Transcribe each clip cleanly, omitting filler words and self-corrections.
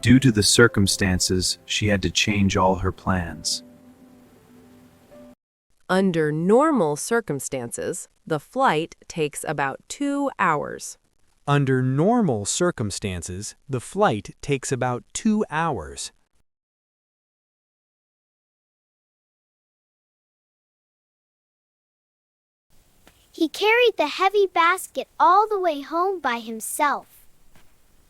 Due to the circumstances, she had to change all her plans. Under normal circumstances, the flight takes about 2 hours. Under normal circumstances, the flight takes about 2 hours. He carried the heavy basket all the way home by himself.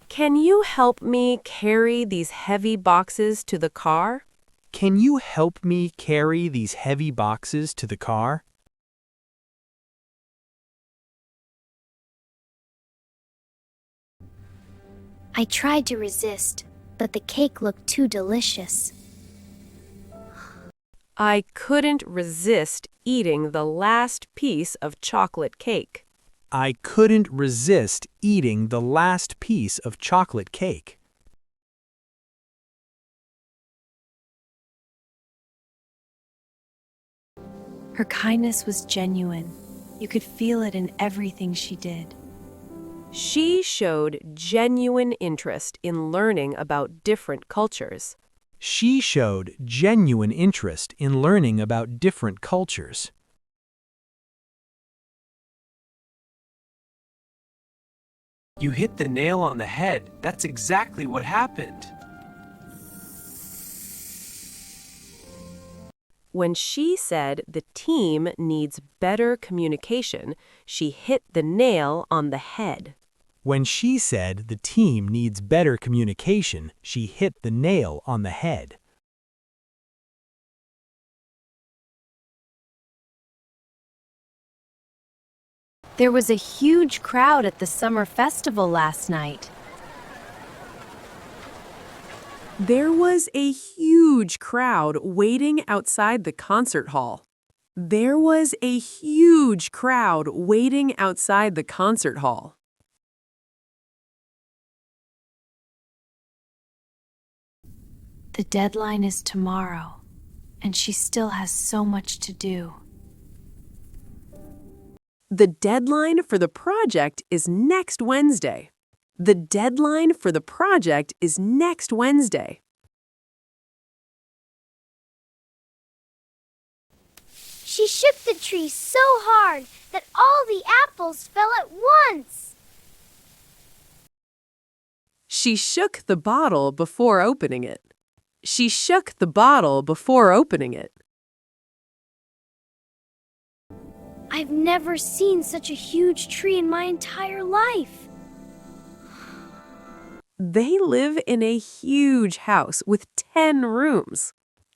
Can you help me carry these heavy boxes to the car? Can you help me carry these heavy boxes to the car? I tried to resist, but the cake looked too delicious. I couldn't resist eating the last piece of chocolate cake. I couldn't resist eating the last piece of chocolate cake. Her kindness was genuine. You could feel it in everything she did. She showed genuine interest in learning about different cultures. She showed genuine interest in learning about different cultures. You hit the nail on the head. That's exactly what happened. When she said the team needs better communication, she hit the nail on the head. When she said the team needs better communication, she hit the nail on the head. There was a huge crowd at the summer festival last night. There was a huge crowd waiting outside the concert hall. There was a huge crowd waiting outside the concert hall. The deadline is tomorrow, and she still has so much to do. The deadline for the project is next Wednesday. The deadline for the project is next Wednesday. She shook the tree so hard that all the apples fell at once. She shook the bottle before opening it. She shook the bottle before opening it. I've never seen such a huge tree in my entire life. They live in a huge house with 10 rooms.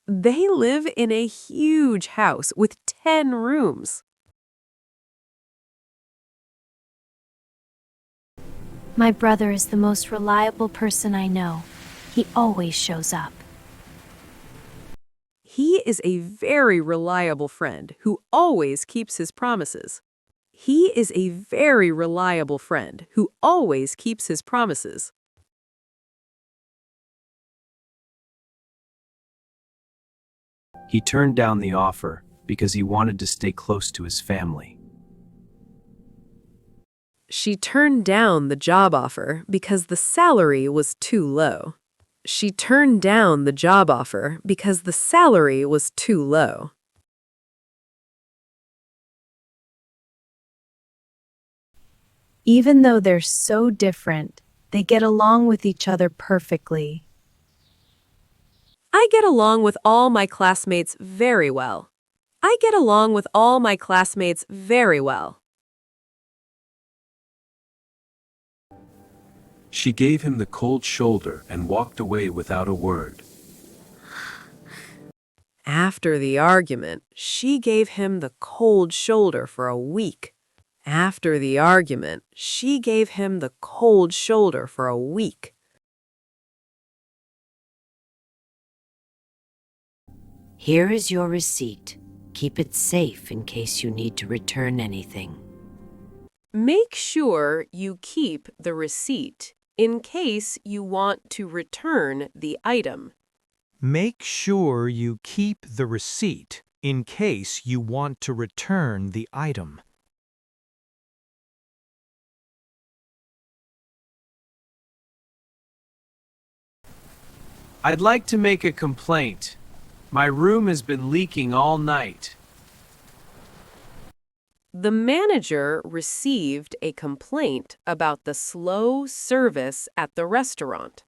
They live in a huge house with 10 rooms. My brother is the most reliable person I know. He always shows up. He is a very reliable friend who always keeps his promises. He is a very reliable friend who always keeps his promises. He turned down the offer because he wanted to stay close to his family. She turned down the job offer because the salary was too low. She turned down the job offer because the salary was too low. Even though they're so different, they get along with each other perfectly. I get along with all my classmates very well. I get along with all my classmates very well. She gave him the cold shoulder and walked away without a word. After the argument, she gave him the cold shoulder for a week. After the argument, she gave him the cold shoulder for a week. Here is your receipt. Keep it safe in case you need to return anything. Make sure you keep the receipt in case you want to return the item. Make sure you keep the receipt in case you want to return the item. I'd like to make a complaint. My room has been leaking all night. The manager received a complaint about the slow service at the restaurant.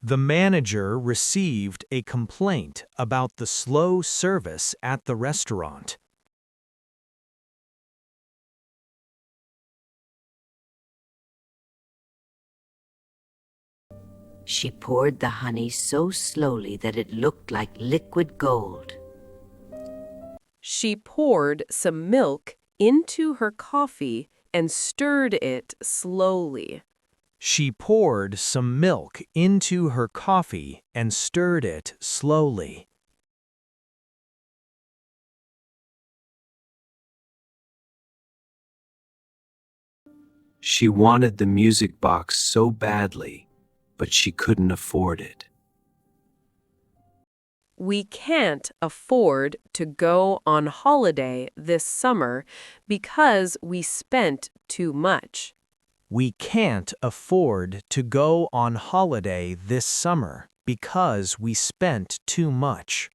The manager received a complaint about the slow service at the restaurant. She poured the honey so slowly that it looked like liquid gold. She poured some milk into her coffee and stirred it slowly. She poured some milk into her coffee and stirred it slowly. She wanted the music box so badly, but she couldn't afford it. We can't afford to go on holiday this summer because we spent too much. We can't afford to go on holiday this summer because we spent too much.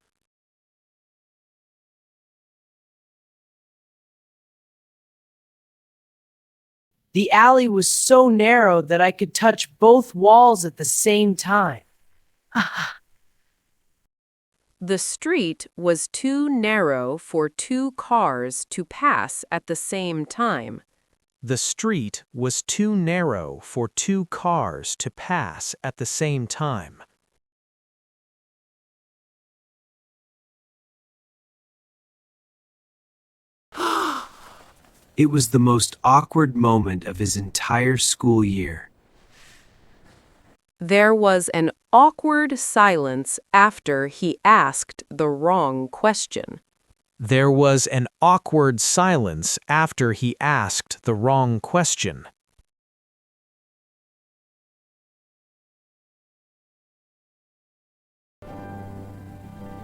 The alley was so narrow that I could touch both walls at the same time. The street was too narrow for two cars to pass at the same time. The street was too narrow for two cars to pass at the same time. It was the most awkward moment of his entire school year. There was an awkward silence after he asked the wrong question. There was an awkward silence after he asked the wrong question.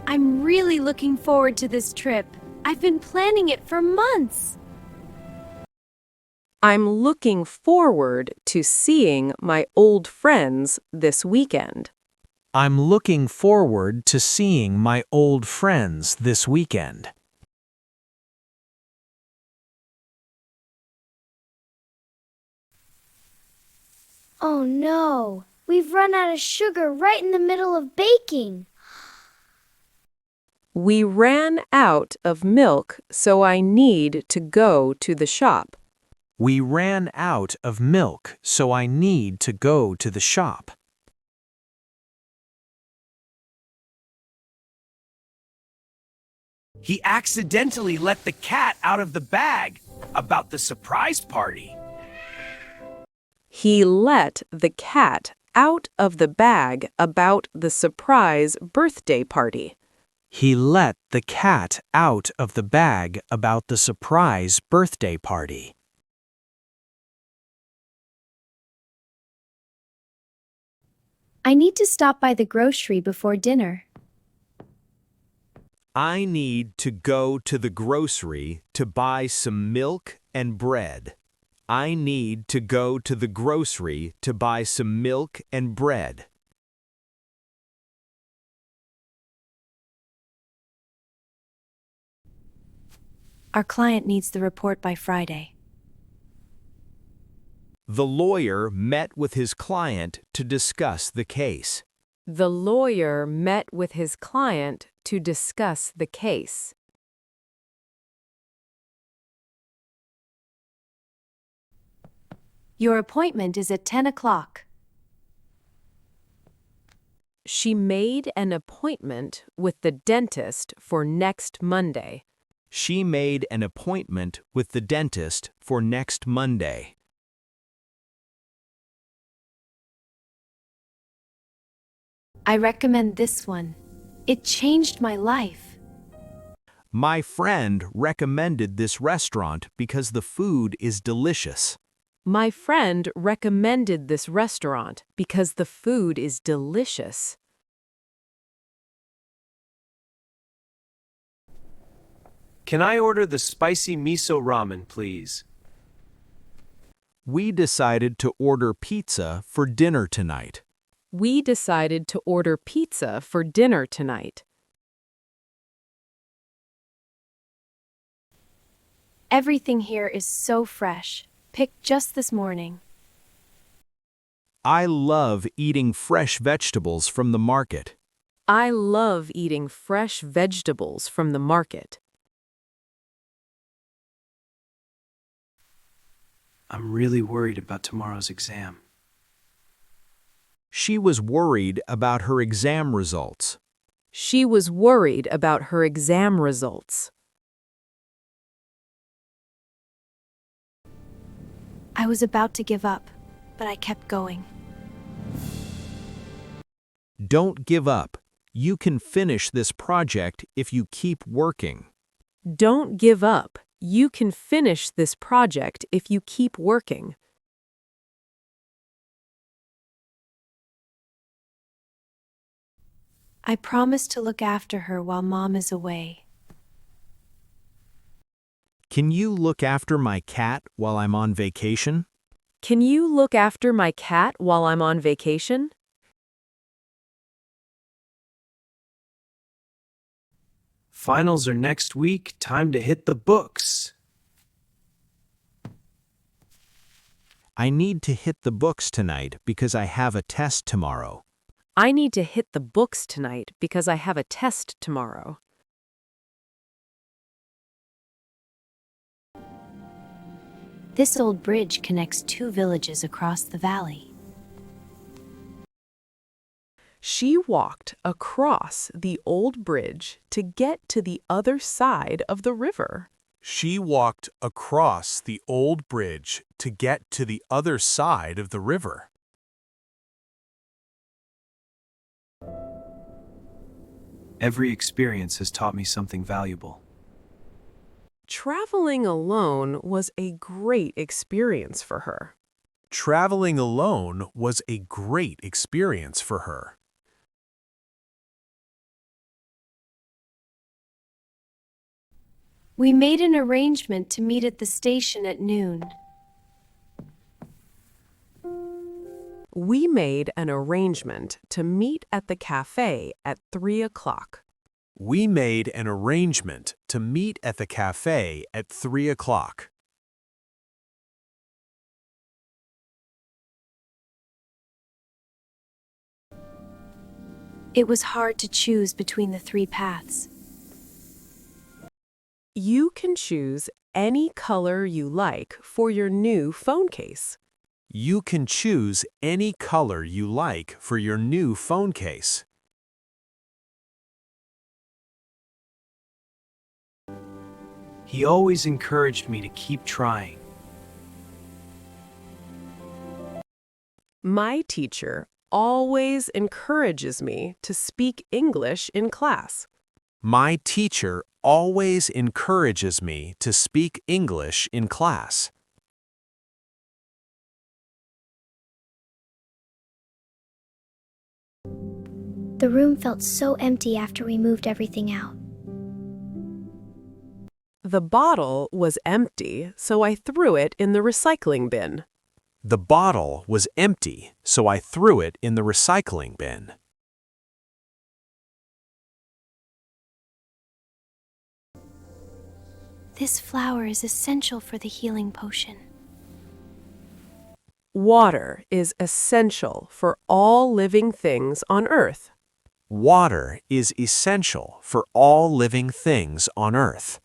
I'm really looking forward to this trip. I've been planning it for months. I'm looking forward to seeing my old friends this weekend. I'm looking forward to seeing my old friends this weekend. Oh no, we've run out of sugar right in the middle of baking. We ran out of milk, so I need to go to the shop. We ran out of milk, so I need to go to the shop. He accidentally let the cat out of the bag about the surprise party. He let the cat out of the bag about the surprise birthday party. He let the cat out of the bag about the surprise birthday party. I need to stop by the grocery before dinner. I need to go to the grocery to buy some milk and bread. I need to go to the grocery to buy some milk and bread. Our client needs the report by Friday. The lawyer met with his client to discuss the case. The lawyer met with his client to discuss the case. Your appointment is at 10 o'clock. She made an appointment with the dentist for next Monday. She made an appointment with the dentist for next Monday. I recommend this one. It changed my life. My friend recommended this restaurant because the food is delicious. My friend recommended this restaurant because the food is delicious. Can I order the spicy miso ramen, please? We decided to order pizza for dinner tonight. We decided to order pizza for dinner tonight. Everything here is so fresh, picked just this morning. I love eating fresh vegetables from the market. I love eating fresh vegetables from the market. I'm really worried about tomorrow's exam. She was worried about her exam results. She was worried about her exam results. I was about to give up, but I kept going. Don't give up. You can finish this project if you keep working. Don't give up. You can finish this project if you keep working. I promise to look after her while Mom is away. Can you look after my cat while I'm on vacation? Can you look after my cat while I'm on vacation? Finals are next week. Time to hit the books. I need to hit the books tonight because I have a test tomorrow. I need to hit the books tonight because I have a test tomorrow. This old bridge connects 2 villages across the valley. She walked across the old bridge to get to the other side of the river. She walked across the old bridge to get to the other side of the river. Every experience has taught me something valuable. Traveling alone was a great experience for her. Traveling alone was a great experience for her. We made an arrangement to meet at the station at noon. We made an arrangement to meet at the cafe at 3 o'clock. We made an arrangement to meet at the cafe at 3 o'clock. It was hard to choose between the 3 paths. You can choose any color you like for your new phone case. You can choose any color you like for your new phone case. He always encouraged me to keep trying. My teacher always encourages me to speak English in class. My teacher always encourages me to speak English in class. The room felt so empty after we moved everything out. The bottle was empty, so I threw it in the recycling bin. The bottle was empty, so I threw it in the recycling bin. This flower is essential for the healing potion. Water is essential for all living things on Earth. Water is essential for all living things on Earth.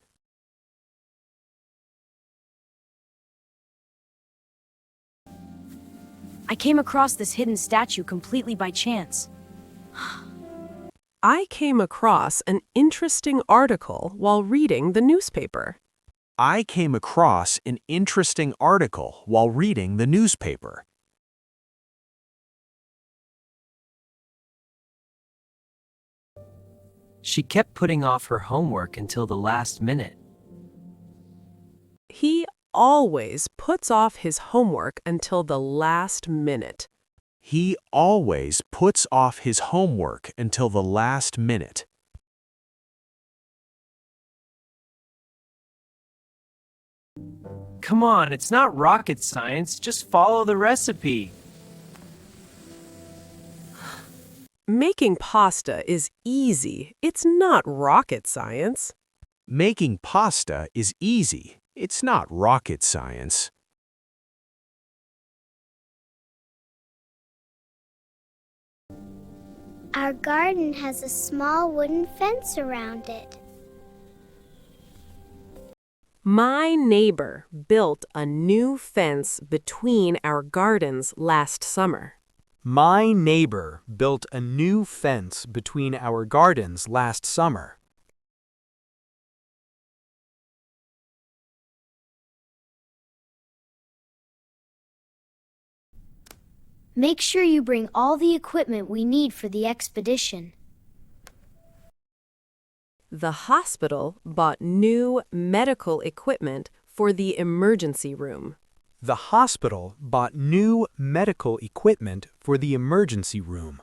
I came across this hidden statue completely by chance. I came across an interesting article while reading the newspaper. I came across an interesting article while reading the newspaper. She kept putting off her homework until the last minute. He always puts off his homework until the last minute. He always puts off his homework until the last minute. Come on, it's not rocket science. Just follow the recipe. Making pasta is easy. It's not rocket science. Making pasta is easy. It's not rocket science. Our garden has a small wooden fence around it. My neighbor built a new fence between our gardens last summer. My neighbor built a new fence between our gardens last summer. Make sure you bring all the equipment we need for the expedition. The hospital bought new medical equipment for the emergency room. The hospital bought new medical equipment for the emergency room.